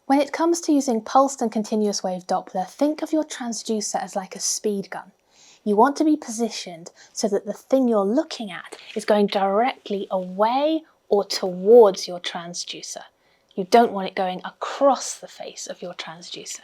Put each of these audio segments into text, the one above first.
When it comes to using pulsed and continuous wave Doppler, think of your transducer as like a speed gun. You want to be positioned so that the thing you're looking at is going directly away or towards your transducer. You don't want it going across the face of your transducer.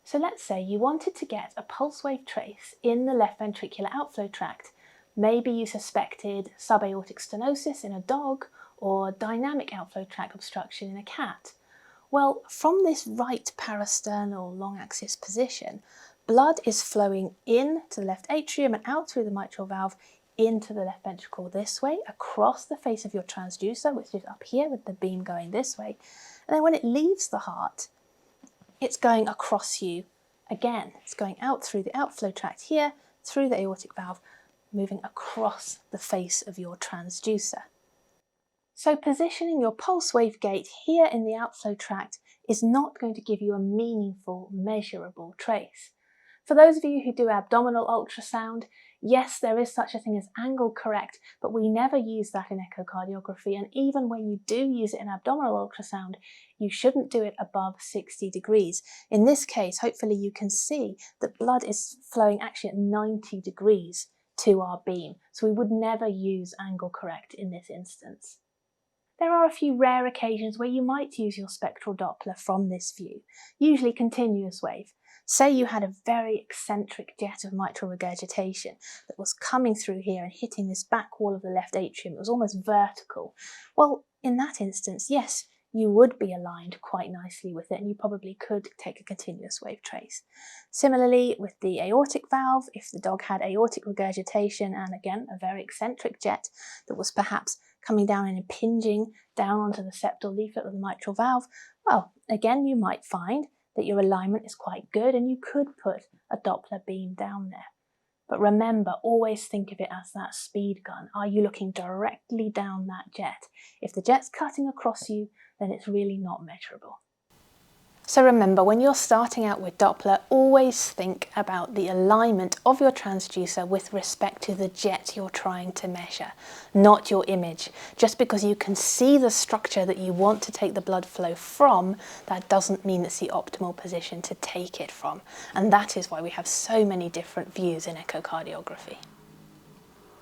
So let's say you wanted to get a pulse wave trace in the left ventricular outflow tract. Maybe you suspected subaortic stenosis in a dog or dynamic outflow tract obstruction in a cat. Well, from this right parasternal long axis position, blood is flowing in to the left atrium and out through the mitral valve into the left ventricle this way, across the face of your transducer, which is up here with the beam going this way. And then when it leaves the heart, it's going across you again. It's going out through the outflow tract here, through the aortic valve, moving across the face of your transducer. So positioning your pulse wave gate here in the outflow tract is not going to give you a meaningful, measurable trace. For those of you who do abdominal ultrasound, yes, there is such a thing as angle correct, but we never use that in echocardiography, and even when you do use it in abdominal ultrasound, you shouldn't do it above 60 degrees. In this case, hopefully you can see that blood is flowing actually at 90 degrees to our beam, so we would never use angle correct in this instance. There are a few rare occasions where you might use your spectral Doppler from this view, usually continuous wave. Say you had a very eccentric jet of mitral regurgitation that was coming through here and hitting this back wall of the left atrium. It was almost vertical. Well, in that instance, yes, you would be aligned quite nicely with it and you probably could take a continuous wave trace. Similarly, with the aortic valve, if the dog had aortic regurgitation and again, a very eccentric jet that was perhaps coming down and impinging down onto the septal leaflet of the mitral valve, well, again, you might find that your alignment is quite good and you could put a Doppler beam down there. But remember, always think of it as that speed gun. Are you looking directly down that jet? If the jet's cutting across you, then it's really not measurable. So remember, when you're starting out with Doppler, always think about the alignment of your transducer with respect to the jet you're trying to measure, not your image. Just because you can see the structure that you want to take the blood flow from, that doesn't mean it's the optimal position to take it from. And that is why we have so many different views in echocardiography.